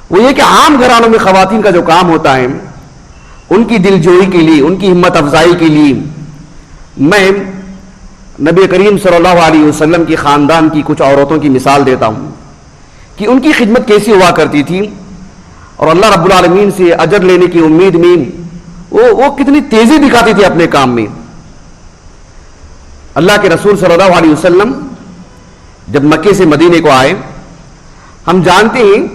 وہ یہ کہ عام گھرانوں میں خواتین کا جو کام ہوتا ہے ان کی دل جوئی کے لیے، ان کی ہمت افزائی کے لیے میں نبی کریم صلی اللہ علیہ وسلم کی خاندان کی کچھ عورتوں کی مثال دیتا ہوں کہ ان کی خدمت کیسی ہوا کرتی تھی، اور اللہ رب العالمین سے اجر لینے کی امید میں وہ کتنی تیزی دکھاتی تھی اپنے کام میں۔ اللہ کے رسول صلی اللہ علیہ وسلم جب مکے سے مدینے کو آئے، ہم جانتے ہیں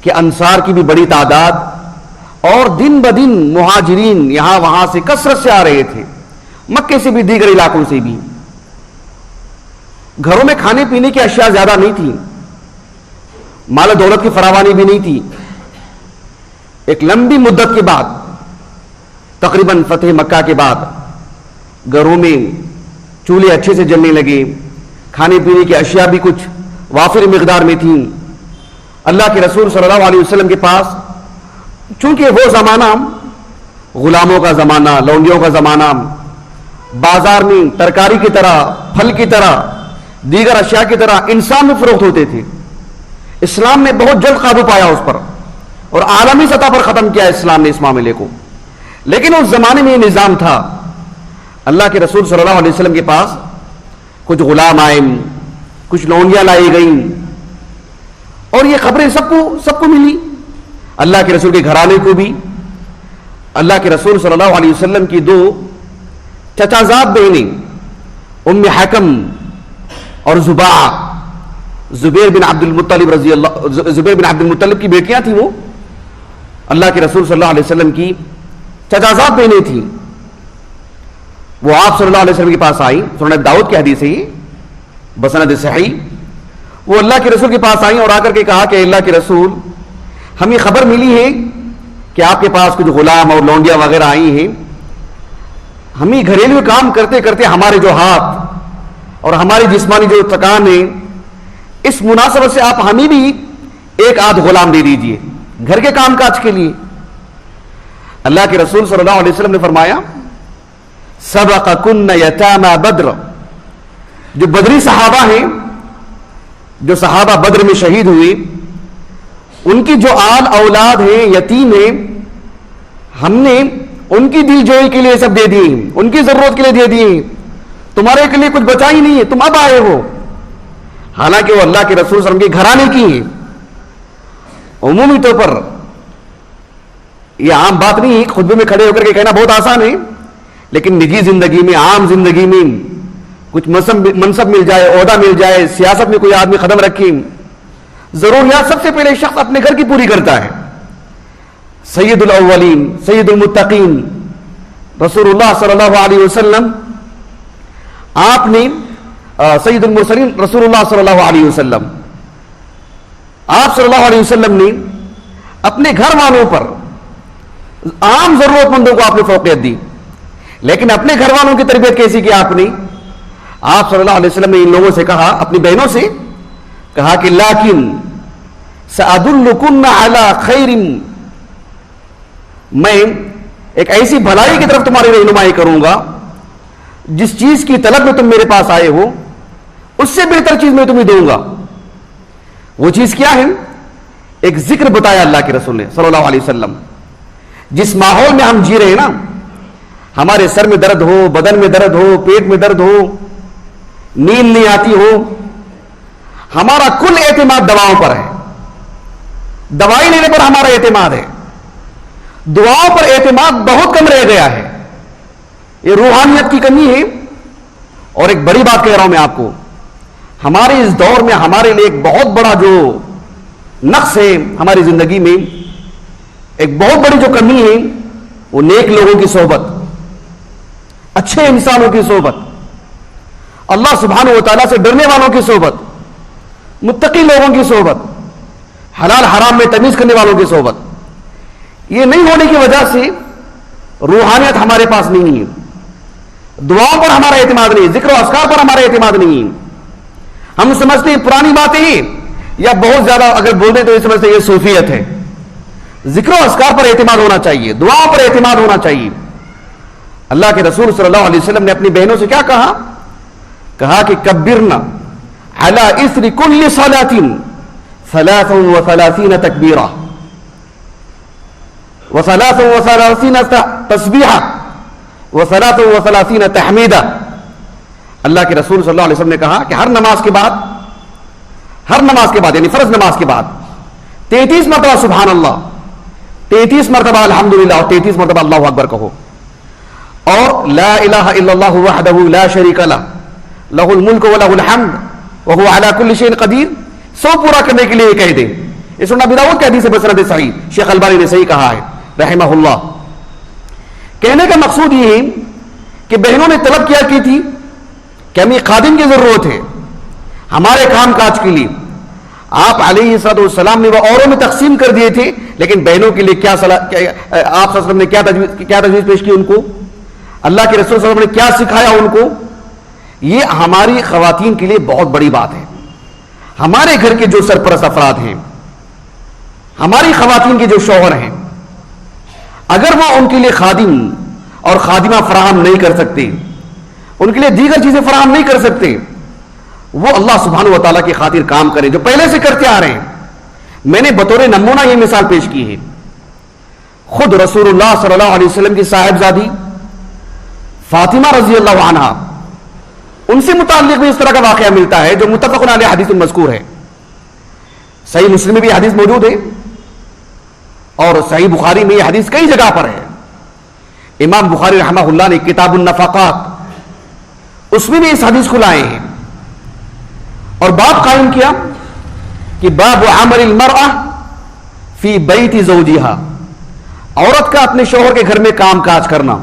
کہ انصار کی بھی بڑی تعداد اور دن بدن مہاجرین یہاں وہاں سے کثرت سے آ رہے تھے، مکے سے بھی دیگر علاقوں سے بھی۔ گھروں میں کھانے پینے کی اشیاء زیادہ نہیں تھی، مال و دولت کی فراوانی بھی نہیں تھی۔ ایک لمبی مدت کے بعد، تقریباً فتح مکہ کے بعد، گھروں میں چولہے اچھے سے جلنے لگے، کھانے پینے کی اشیاء بھی کچھ وافر مقدار میں تھیں۔ اللہ کے رسول صلی اللہ علیہ وسلم کے پاس، چونکہ وہ زمانہ غلاموں کا زمانہ، لونڈیوں کا زمانہ، بازار میں ترکاری کی طرح، پھل کی طرح، دیگر اشیاء کی طرح انسان میں فروخت ہوتے تھے۔ اسلام نے بہت جلد قابو پایا اس پر، اور عالمی سطح پر ختم کیا اسلام نے اس معاملے کو۔ لیکن اس زمانے میں یہ نظام تھا۔ اللہ کے رسول صلی اللہ علیہ وسلم کے پاس کچھ غلام آئے، کچھ لونڈیاں لائی گئیں، اور یہ خبریں سب کو ملی، اللہ کے رسول کے گھرانے کو بھی۔ اللہ کے رسول صلی اللہ علیہ وسلم کی دو چچازاد بہنیں، ام حکم اور زبیر بن عبد المطلب کی بیٹیاں تھیں، وہ اللہ کے رسول صلی اللہ علیہ وسلم کی چچازاد بہنیں تھیں۔ وہ آپ صلی اللہ علیہ وسلم کے پاس آئی، سنن داؤد کی حدیث ہے یہ بسند صحیح۔ وہ اللہ کے رسول کے پاس آئیں اور آ کر کے کہا کہ اللہ کے رسول، ہمیں خبر ملی ہے کہ آپ کے پاس کچھ غلام اور لونڈیاں وغیرہ آئی ہیں، ہمیں گھریلو کام کرتے کرتے ہمارے جو ہاتھ اور ہماری جسمانی جو تھکان ہے، اس مناسبت سے آپ ہمیں بھی ایک آدھ غلام دے دیجئے گھر کے کام کاج کے لیے۔ اللہ کے رسول صلی اللہ علیہ وسلم نے فرمایا، سبقکن یتاما بدر، جو بدری صحابہ ہیں، جو صحابہ بدر میں شہید ہوئے، ان کی جو آل اولاد ہیں، یتیم ہیں، ہم نے ان کی دل جوئی کے لیے سب دے دیے، ان کی ضرورت کے لیے دے دیے، تمہارے کے لیے کچھ بچا ہی نہیں ہے، تم اب آئے ہو۔ حالانکہ وہ اللہ کے رسول صلی اللہ علیہ وسلم کے گھرانے کی ہیں۔ عمومی طور پر یہ عام بات نہیں ہے، خطبے میں کھڑے ہو کر کے کہنا بہت آسان ہے، لیکن نجی زندگی میں، عام زندگی میں کچھ منصب مل جائے، عہدہ مل جائے، سیاست میں کوئی آدمی قدم رکھے، ضروریات سب سے پہلے شخص اپنے گھر کی پوری کرتا ہے۔ سید الاولین، سید المتقین رسول اللہ صلی اللہ علیہ وسلم، آپ نے سید المرسلین رسول اللہ صلی اللہ علیہ وسلم، آپ صلی اللہ علیہ وسلم نے اپنے گھر والوں پر، عام ضرورت مندوں کو آپ نے فوقیت دی، لیکن اپنے گھر والوں کی تربیت کیسی کی آپ نے؟ آپ صلی اللہ علیہ وسلم نے ان لوگوں سے کہا، اپنی بہنوں سے کہا کہ لیکن سأدلکن علی خیر، میں ایک ایسی بھلائی کی طرف تمہاری رہنمائی کروں گا جس چیز کی طلب میں تم میرے پاس آئے ہو اس سے بہتر چیز میں تمہیں دوں گا۔ وہ چیز کیا ہے؟ ایک ذکر بتایا اللہ کے رسول نے صلی اللہ علیہ وسلم۔ جس ماحول میں ہم جی رہے ہیں نا، ہمارے سر میں درد ہو، بدن میں درد ہو، پیٹ میں درد ہو، نیند نہیں آتی ہو، ہمارا کل اعتماد دواؤں پر ہے، دوائی لینے پر ہمارا اعتماد ہے، دعاؤں پر اعتماد بہت کم رہ گیا ہے۔ یہ روحانیت کی کمی ہے۔ اور ایک بڑی بات کہہ رہا ہوں میں آپ کو، ہمارے اس دور میں ہمارے لیے ایک بہت بڑا جو نقص ہے ہماری زندگی میں، ایک بہت بڑی جو کمی ہے، وہ نیک لوگوں کی صحبت، اچھے انسانوں کی صحبت، اللہ سبحانہ و تعالیٰ سے ڈرنے والوں کی صحبت، متقی لوگوں کی صحبت، حلال حرام میں تمیز کرنے والوں کی صحبت۔ یہ نہیں ہونے کی وجہ سے روحانیت ہمارے پاس نہیں ہے، دعاؤں پر ہمارا اعتماد نہیں، ذکر و اذکار پر ہمارا اعتماد نہیں ہے۔ ہم سمجھتے ہیں پرانی باتیں ہیں، یا بہت زیادہ اگر بول دیں تو یہ سمجھتے ہیں یہ صوفیت ہے۔ ذکر و اذکار پر اعتماد ہونا چاہیے، دعاؤں پر اعتماد ہونا چاہیے۔ اللہ کے رسول صلی اللہ علیہ وسلم نے اپنی بہنوں سے کیا کہا؟ کہا کہ کبرنا علی اثر کل صلاۃ 33 تکبیرہ، وثلاثین تسبیحہ وثلاثین تحمیدہ. اللہ کے رسول صلی اللہ علیہ وسلم نے کہا کہ ہر نماز کے بعد یعنی فرض نماز کے بعد 33 مرتبہ سبحان اللہ، 33 مرتبہ الحمدللہ اور 33 مرتبہ اللہ اکبر کہو، اور لا الہ الا اللہ وحدہ لا شریک لہ لہ الملک ولہ الحمد وہو علی کل شیء قدیر. 100 پورا کرنے کے لیے یہ کہہ دیں. یہ سنن ابی داؤد کی حدیث ہے بسند صحیح، شیخ البانی نے صحیح کہا ہے رحمہ اللہ. کہنے کا مقصود یہ ہے کہ بہنوں نے طلب کیا کی تھی کہ ہمیں خادم کی ضرورت ہے ہمارے کام کاج کے لیے. آپ علیہ السلام نے وہ اوروں میں تقسیم کر دیے تھے، لیکن بہنوں کے لیے کیا آپ صلی اللہ علیہ وسلم نے کیا تجویز پیش کی ان کو، اللہ کے رسول صلی اللہ علیہ وسلم نے کیا سکھایا ان کو. یہ ہماری خواتین کے لیے بہت بڑی بات ہے. ہمارے گھر کے جو سرپرست افراد ہیں، ہماری خواتین کے جو شوہر ہیں، اگر وہ ان کے لیے خادم اور خادمہ فراہم نہیں کر سکتے، ان کے لیے دیگر چیزیں فراہم نہیں کر سکتے، وہ اللہ سبحانہ و تعالیٰ کی خاطر کام کریں جو پہلے سے کرتے آ رہے ہیں. میں نے بطور نمونہ یہ مثال پیش کی ہے. خود رسول اللہ صلی اللہ علیہ وسلم کی صاحبزادی فاطمہ رضی اللہ عنہا، ان سے متعلق بھی اس طرح کا واقعہ ملتا ہے جو متفق علیہ حدیث مذکور ہے. صحیح مسلم میں بھی حدیث موجود ہے اور صحیح بخاری میں یہ حدیث کئی جگہ پر ہے. امام بخاری رحمہ اللہ نے کتاب النفقات اس میں بھی اس حدیث کو لائے ہیں اور باب قائم کیا کہ باب عمل المرأة فی بیت زوجہا، عورت کا اپنے شوہر کے گھر میں کام کاج کرنا.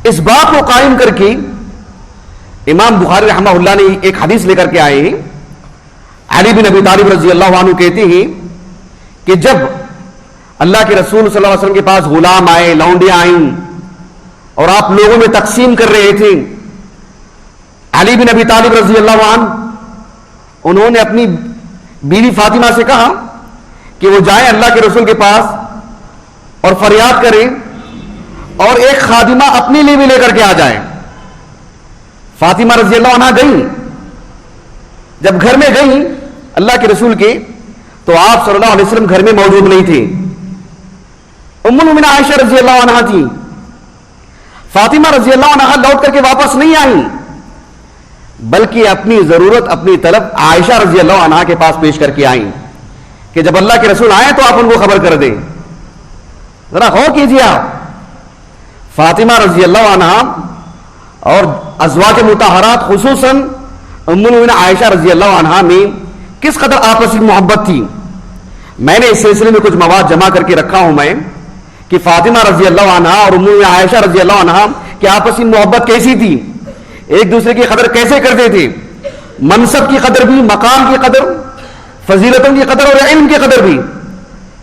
اس باب کو قائم کر کے امام بخاری رحمہ اللہ نے ایک حدیث لے کر کے آئے ہیں. علی بن ابی طالب رضی اللہ عنہ کہتے ہیں کہ جب اللہ کے رسول صلی اللہ علیہ وسلم کے پاس غلام آئے، لونڈیاں آئیں اور آپ لوگوں میں تقسیم کر رہے تھے، علی بن ابی طالب رضی اللہ عنہ انہوں نے اپنی بیوی فاطمہ سے کہا کہ وہ جائیں اللہ کے رسول کے پاس اور فریاد کریں اور ایک خادمہ اپنے لیے بھی لے کر کے آ جائیں. فاطمہ رضی اللہ عنہ گئیں. جب گھر میں گئیں اللہ کے رسول کے، تو آپ صلی اللہ علیہ وسلم گھر میں موجود نہیں تھے. ام المؤمنین عائشہ رضی اللہ عنہ تھی. فاطمہ رضی اللہ عنہ لوٹ کر کے واپس نہیں آئیں، بلکہ اپنی ضرورت، اپنی طلب عائشہ رضی اللہ عنہ کے پاس پیش کر کے آئیں کہ جب اللہ کے رسول آئیں تو آپ ان کو خبر کر دیں. ذرا غور کیجیے آپ، فاطمہ رضی اللہ عنہ اور ازواج مطہرات خصوصاً ام المؤمنین عائشہ رضی اللہ عنہ میں کس قدر آپسی محبت تھی. میں نے اس سلسلے میں کچھ مواد جمع کر کے رکھا ہوں میں کہ فاطمہ رضی اللہ عنہ اور ام المؤمنین عائشہ رضی اللہ عنہ کی آپسی محبت کیسی تھی، ایک دوسرے کی قدر کیسے کرتے تھے، منصب کی قدر بھی، مقام کی قدر، فضیلتوں کی قدر اور علم کی قدر بھی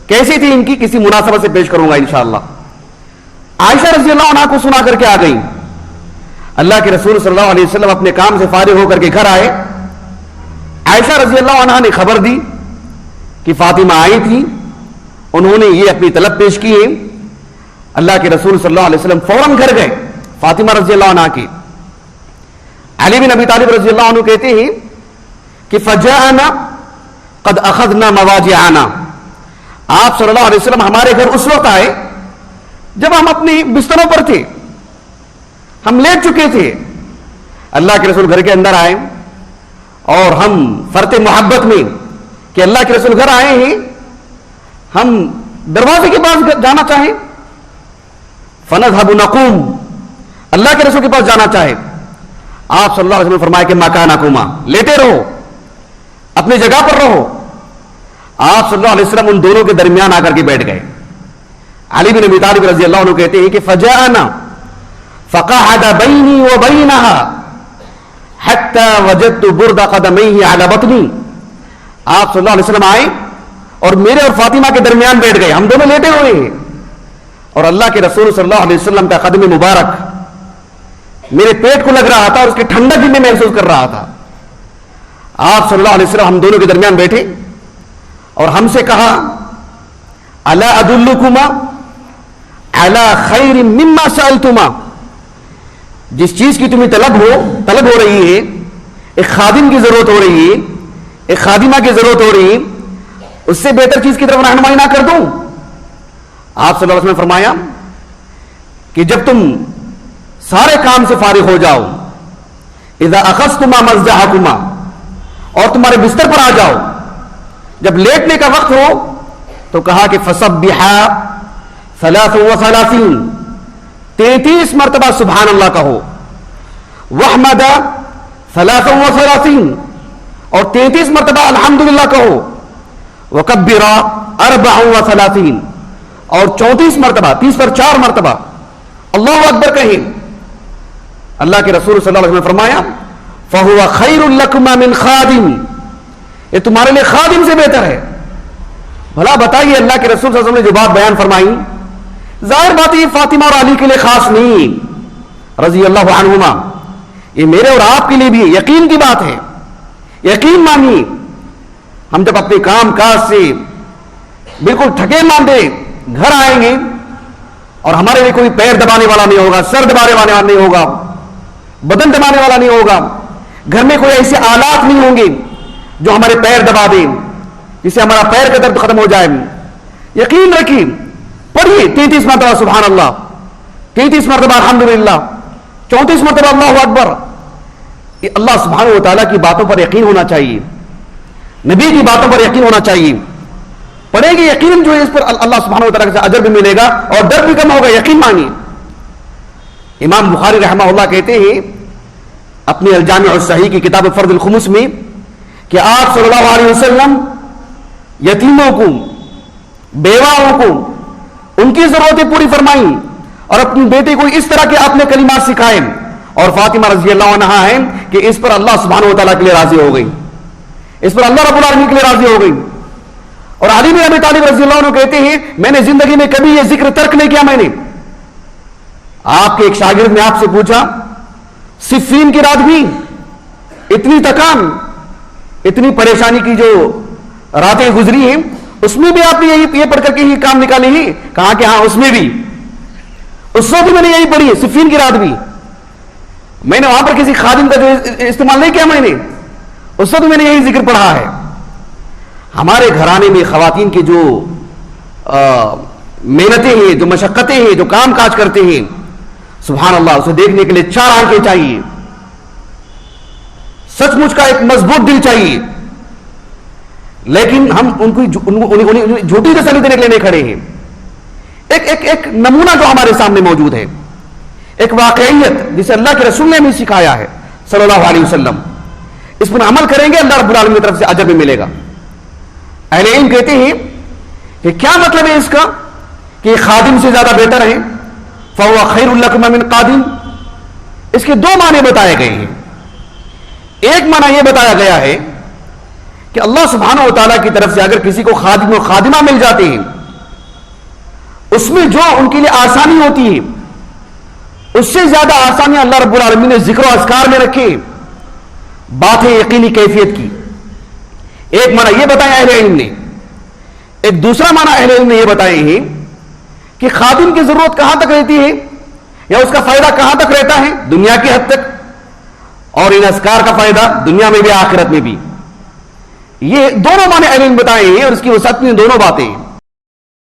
کیسی تھی ان کی، کسی مناسبت سے پیش کروں گا انشاءاللہ. عائشہ رضی اللہ عنہ کو سنا کر کے آ گئی. اللہ کے رسول صلی اللہ علیہ وسلم اپنے کام سے فارغ ہو کر کے گھر آئے. عائشہ رضی اللہ عنہ نے خبر دی کہ فاطمہ آئی تھی، انہوں نے یہ اپنی طلب پیش کی ہے. اللہ کے رسول صلی اللہ علیہ وسلم فوراً گھر گئے فاطمہ رضی اللہ عنہ کے. علی بن ابی طالب رضی اللہ عنہ کہتے ہیں کہ فجاءنا قد اخذنا مواجعنا، آپ صلی اللہ علیہ وسلم ہمارے گھر اس وقت آئے جب ہم اپنے بستروں پر تھے، ہم لیٹ چکے تھے. اللہ کے رسول گھر کے اندر آئے اور ہم فرط محبت میں کہ اللہ کے رسول گھر آئے ہیں، ہم دروازے کے پاس جانا چاہیں، فنذهب نقوم، اللہ کے رسول کے پاس جانا چاہے. آپ صلی اللہ علیہ وسلم نے فرمایا کہ مکانکما، لیٹے رہو، اپنی جگہ پر رہو. آپ صلی اللہ علیہ وسلم ان دونوں کے درمیان آ کر کے بیٹھ گئے. علی بن ابی طالب رضی اللہ عنہ کہتے ہیں کہ فجاءنا فقعد بینی وبینہا حتی وجدت برد قدمیہ علی بطنی. آپ صلی اللہ علیہ وسلم آئے اور میرے اور فاطمہ کے درمیان بیٹھ گئے، ہم دونوں لیٹے ہوئے ہیں اور اللہ کے رسول صلی اللہ علیہ وسلم کا قدم مبارک میرے پیٹ کو لگ رہا تھا اور اس کی ٹھنڈک بھی میں محسوس کر رہا تھا. آپ صلی اللہ علیہ وسلم ہم دونوں کے درمیان بیٹھے اور ہم سے کہا الا ادلکما علی خیر مما سألتما، جس چیز کی تمہیں طلب ہو رہی ہے، ایک خادم کی ضرورت ہو رہی ہے، ایک خادمہ کی ضرورت ہو رہی ہے، اس سے بہتر چیز کی طرف رہنمائی نہ کر دوں. آپ صلی اللہ علیہ وسلم نے فرمایا کہ جب تم سارے کام سے فارغ ہو جاؤ، اذا اخذتما مضجعکما، اور تمہارے بستر پر آ جاؤ، جب لیٹنے کا وقت ہو تو کہا کہ فسبحا 33، 33 مرتبہ سبحان اللہ کہو، واحمدا 33، اور 33 مرتبہ الحمدللہ کہو، وکبرا 34، اور 34 مرتبہ، 30 پر 4 مرتبہ اللہ اکبر کہیں۔ اللہ کے رسول صلی اللہ علیہ وسلم نے فرمایا فَهُوَ خَيْرٌ لَكُمَا مِنْ خَادِمٍ، یہ تمہارے لیے خادم سے بہتر ہے۔ بھلا بتائیے اللہ کے رسول صلی اللہ علیہ وسلم نے جو بات بیان فرمائی، ظاہر بات یہ فاطمہ اور علی کے لیے خاص نہیں، رضی اللہ عنہما، یہ میرے اور آپ کے لیے بھی یقین کی بات ہے۔ یقین مانیے، ہم جب اپنے کام کاج سے بالکل تھکے ماندے گھر آئیں گے اور ہمارے لیے کوئی پیر دبانے والا نہیں ہوگا، سر دبانے والا نہیں ہوگا، بدن دبانے والا نہیں ہوگا، گھر میں کوئی ایسے آلات نہیں ہوں گے جو ہمارے پیر دبا دیں، جس سے ہمارا پیر کا درد ختم ہو جائے، یقین رکھیے، پڑھیے 33 مرتبہ سبحان اللہ، 33 مرتبہ الحمدللہ، 34 مرتبہ اللہ اکبر۔ اللہ سبحانہ و تعالیٰ کی باتوں پر یقین ہونا چاہیے، نبی کی باتوں پر یقین ہونا چاہیے، پڑھیں گے یقین جو ہے اس پر اللہ سبحانہ و تعالیٰ سے اجر بھی ملے گا اور ڈر بھی کم ہوگا، یقین مانیے۔ امام بخاری رحمہ اللہ کہتے ہیں اپنی الجامع الصحیح کی کتاب فرض الخمس میں کہ آپ صلی اللہ علیہ وسلم یتیموں کو، بیواؤں کو ان کی ضرورتیں پوری فرمائیں اور اپنی بیٹے کو اس طرح کے آپ نے کلمات سکھائے، اور فاطمہ رضی اللہ عنہا ہے کہ اس پر اللہ سبحانہ و تعالیٰ کے لیے راضی ہو گئی، اس پر اللہ رب العالمین کے لیے راضی ہو گئی۔ اور علی بن ابی طالب رضی اللہ عنہ کہتے ہیں میں نے زندگی میں کبھی یہ ذکر ترک نہیں کیا۔ میں نے آپ کے ایک شاگرد نے آپ سے پوچھا صفین کی رات بھی اتنی تکان، اتنی پریشانی کی جو راتیں گزری ہیں، اس میں بھی آپ نے یہ پڑھ کر کے ہی کام نکالی ہی؟ کہا کہ ہاں اس میں بھی، اس وقت بھی میں نے یہی پڑھی ہے، صفین کی رات بھی۔ میں نے وہاں پر کسی خادم کا جو استعمال نہیں کیا، میں نے اس وقت میں نے یہی ذکر پڑھا ہے۔ ہمارے گھرانے میں خواتین کی جو محنتیں ہیں، جو مشقتیں ہیں، جو کام کاج کرتے ہیں، سبحان اللہ، اسے دیکھنے کے لیے 4 آنکھیں چاہیے، سچ مچ کا ایک مضبوط دل چاہیے، لیکن ہم ان کو جھوٹی تسلی دینے کے لیے نہیں کھڑے ہیں۔ ایک نمونہ جو ہمارے سامنے موجود ہے، ایک واقعیت جسے اللہ کے رسول نے ہمیں سکھایا ہے صلی اللہ علیہ وسلم، اس پر عمل کریں گے اللہ رب العالمین کی طرف سے اجر بھی ملے گا۔ اہل علم کہتے ہیں کہ کیا مطلب ہے اس کا کہ خادم سے زیادہ بہتر ہے، فَهُوَ خَيْرٌ لَكُمَا مِنْ قَادِمٍ۔ اس کے 2 معنی بتائے گئے ہیں۔ ایک معنی یہ بتایا گیا ہے کہ اللہ سبحانہ و تعالیٰ کی طرف سے اگر کسی کو خادم و خادمہ مل جاتے ہیں، اس میں جو ان کے لیے آسانی ہوتی ہے اس سے زیادہ آسانیاں اللہ رب العالمین نے ذکر و اذکار میں رکھے، بات ہے یقینی کیفیت کی۔ ایک معنی یہ بتایا اہل علم نے۔ ایک دوسرا معنی اہل علم نے یہ بتائے ہیں کہ خادم کی ضرورت کہاں تک رہتی ہے یا اس کا فائدہ کہاں تک رہتا ہے، دنیا کی حد تک، اور ان اذکار کا فائدہ دنیا میں بھی آخرت میں بھی۔ یہ دونوں معنی اہل علم بتائے ہیں اور اس کی وسعت میں دونوں باتیں ہیں۔